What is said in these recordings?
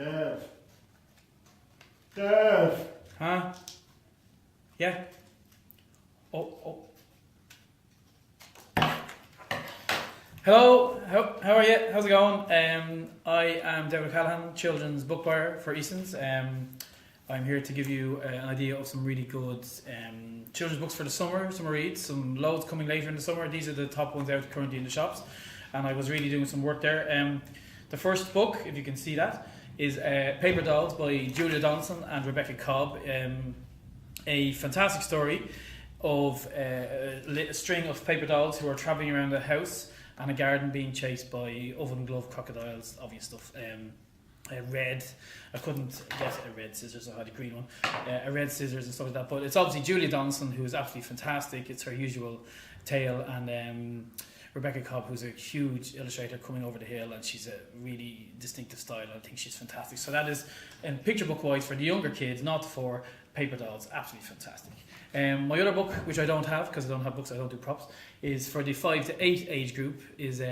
Dev. Dev. Huh? Yeah. Oh. Hello, how are you? How's it going? I am David Callahan, children's book buyer for Eason's. I'm here to give you an idea of some really good children's books for the summer reads, some loads coming later in the summer. These are the top ones out currently in the shops, and I was really doing some work there. The first book, if you can see that, is Paper Dolls by Julia Donaldson and Rebecca Cobb. A fantastic story of a string of paper dolls who are travelling around a house and a garden being chased by oven glove crocodiles, obvious stuff. Red, I couldn't get a red scissors, I had a green one, a red scissors and stuff like that, but it's obviously Julia Donaldson, who is absolutely fantastic. It's her usual tale, and Rebecca Cobb, who's a huge illustrator coming over the hill, and she's a really distinctive style. I think she's fantastic. So that is, picture book wise, for the younger kids, not for paper dolls, absolutely fantastic. My other book, which I don't have because I don't have books, I don't do props, is for the 5 to 8 age group, is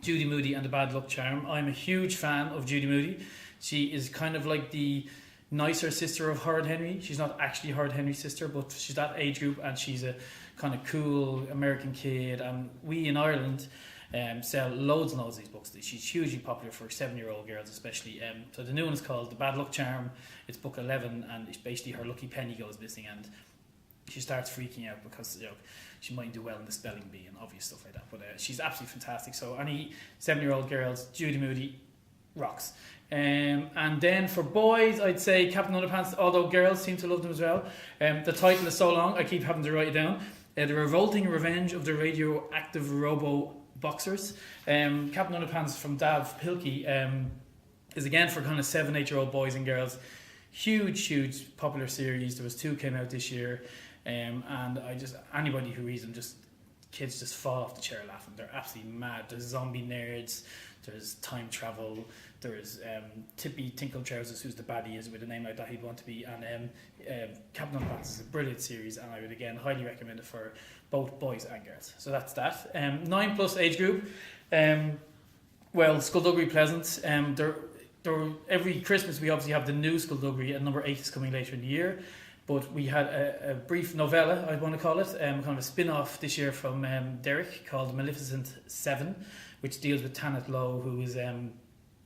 Judy Moody and the Bad Luck Charm. I'm a huge fan of Judy Moody. She is kind of like the nicer sister of Howard Henry. She's not actually Howard Henry's sister, but she's that age group, and she's a kind of cool American kid. And we in Ireland sell loads and loads of these books. She's hugely popular for 7-year-old girls especially. So the new one is called The Bad Luck Charm. It's book 11, and it's basically her lucky penny goes missing, and she starts freaking out because she mightn't do well in the spelling bee and obvious stuff like that. But she's absolutely fantastic. So any 7-year-old girls, Judy Moody rocks. And then for boys, I'd say Captain Underpants, although girls seem to love them as well. The title is so long, I keep having to write it down. The Revolting Revenge of the Radioactive Robo Boxers. Captain Underpants from Dav Pilkey is again for kind of 7-8-year-old boys and girls. Huge popular series. There was 2 came out this year. And anybody who reads them, kids just fall off the chair laughing. They're absolutely mad. There's zombie nerds, there's time travel, there's Tippy Tinkle Trousers, who's the baddie, is with a name like that he'd want to be, and Captain Underpants is a brilliant series, and I would again highly recommend it for both boys and girls. So that's that. 9+ age group. Skullduggery Pleasance. Every Christmas we obviously have the new Skullduggery, and number 8 is coming later in the year. But we had a brief novella, I want to call it, kind of a spin-off this year from Derek called Maleficent 7, which deals with Tanit Lowe, who is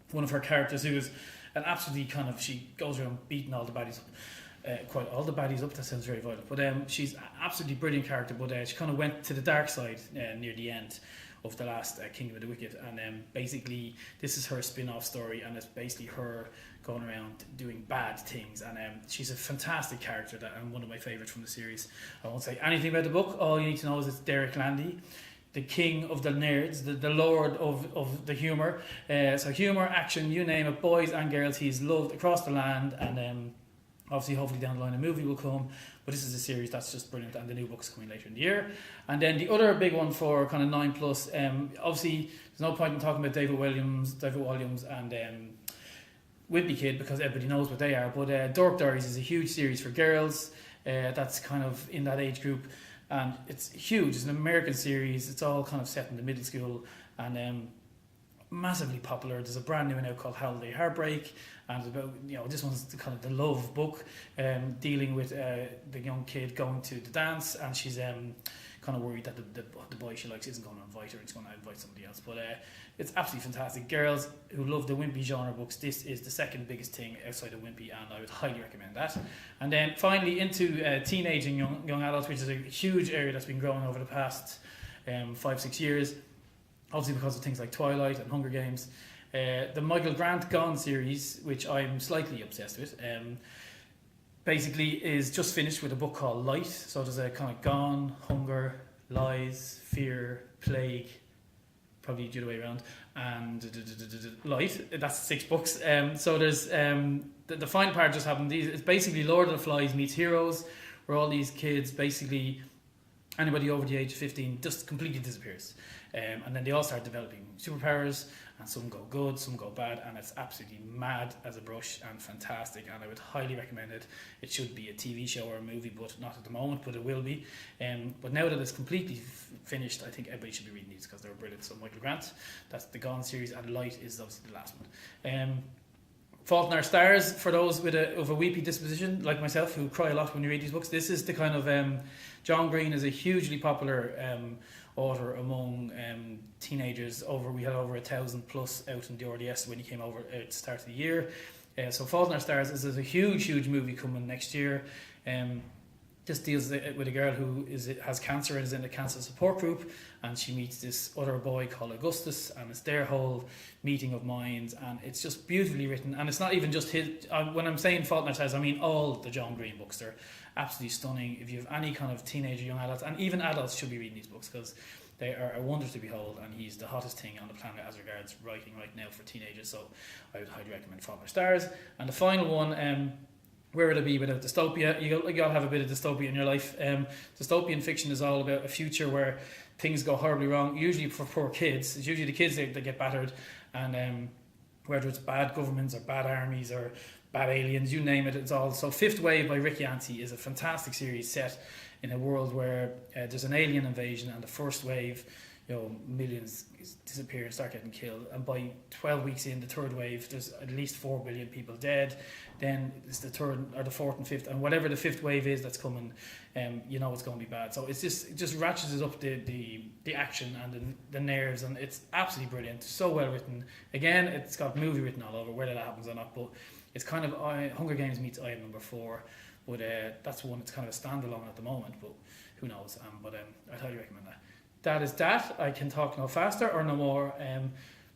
one of her characters, who is an absolutely she goes around beating all the baddies up. Quite all the baddies up, that sounds very violent. But she's an absolutely brilliant character, but she kind of went to the dark side near the end of the last Kingdom of the Wicked, and basically this is her spin-off story, and it's basically her going around doing bad things, and she's a fantastic character and one of my favourites from the series. I won't say anything about the book. All you need to know is it's Derek Landy, the king of the nerds, the lord of the humour. So humour, action, you name it, boys and girls, he's loved across the land, and obviously hopefully down the line a movie will come, but this is a series that's just brilliant, and the new book's coming later in the year. And then the other big one for kind of 9+, obviously there's no point in talking about David Williams and Wimpy Kid, because everybody knows what they are, but Dork Diaries is a huge series for girls that's kind of in that age group, and it's huge. It's an American series. It's all kind of set in the middle school, and massively popular. There's a brand new one out called Holiday Heartbreak, and it's about, this one's kind of the love book, dealing with the young kid going to the dance, and she's kind of worried that the boy she likes isn't going to invite her, it's going to invite somebody else. But it's absolutely fantastic. Girls who love the wimpy genre books, this is the second biggest thing outside of wimpy, and I would highly recommend that. And then finally into teenage and young adults, which is a huge area that's been growing over the past 5-6 years, obviously because of things like Twilight and Hunger Games. The Michael Grant Gone series, which I'm slightly obsessed with, basically is just finished with a book called Light. So there's a kind of Gone, Hunger, Lies, Fear, Plague, probably the other way around, and Light. That's 6 books. So there's the final part just happened. It's basically Lord of the Flies meets Heroes, where all these kids, basically anybody over the age of 15, just completely disappears. And then they all start developing superpowers, and some go good, some go bad, and it's absolutely mad as a brush and fantastic, and I would highly recommend it. It should be a TV show or a movie, but not at the moment, but it will be. But now that it's completely finished, I think everybody should be reading these because they're brilliant. So Michael Grant, that's the Gone series, and Light is obviously the last one. Fault in Our Stars, for those with a weepy disposition like myself who cry a lot when you read these books. This is the kind of John Green is a hugely popular author among teenagers. We had over 1,000 plus out in the RDS when he came over at the start of the year. So Fault in Our Stars is a huge movie coming next year. This deals with a girl who has cancer and is in a cancer support group, and she meets this other boy called Augustus, and it's their whole meeting of minds, and it's just beautifully written. And it's not even just his. When I'm saying Fault in Our Stars, I mean all the John Green books. They're absolutely stunning. If you have any kind of teenager, young adults, and even adults should be reading these books because they are a wonder to behold, and he's the hottest thing on the planet as regards writing right now for teenagers. So I would highly recommend Fault in Our Stars. And the final one. Where would it be without dystopia? You gotta have a bit of dystopia in your life. Dystopian fiction is all about a future where things go horribly wrong. Usually for poor kids, it's usually the kids that get battered, and whether it's bad governments or bad armies or bad aliens, you name it, it's all. So Fifth Wave by Rick Yancey is a fantastic series set in a world where there's an alien invasion, and the first wave, millions disappear and start getting killed, and by 12 weeks in the third wave there's at least 4 billion people dead. Then it's the third or the fourth and fifth, and whatever the fifth wave is that's coming, it's going to be bad. So it just ratchets up the action and the nerves, and it's absolutely brilliant, so well written. Again, it's got movie written all over, whether that happens or not, but it's kind of Hunger Games meets I Am Number 4, but that's one that's kind of a standalone at the moment, but who knows. But I'd highly recommend that. That is that. I can talk no faster or no more.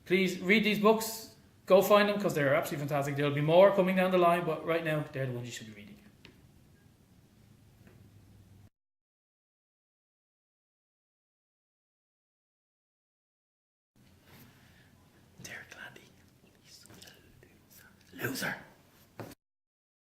Please read these books. Go find them because they're absolutely fantastic. There'll be more coming down the line, but right now they're the ones you should be reading. Derek Landy. He's a loser.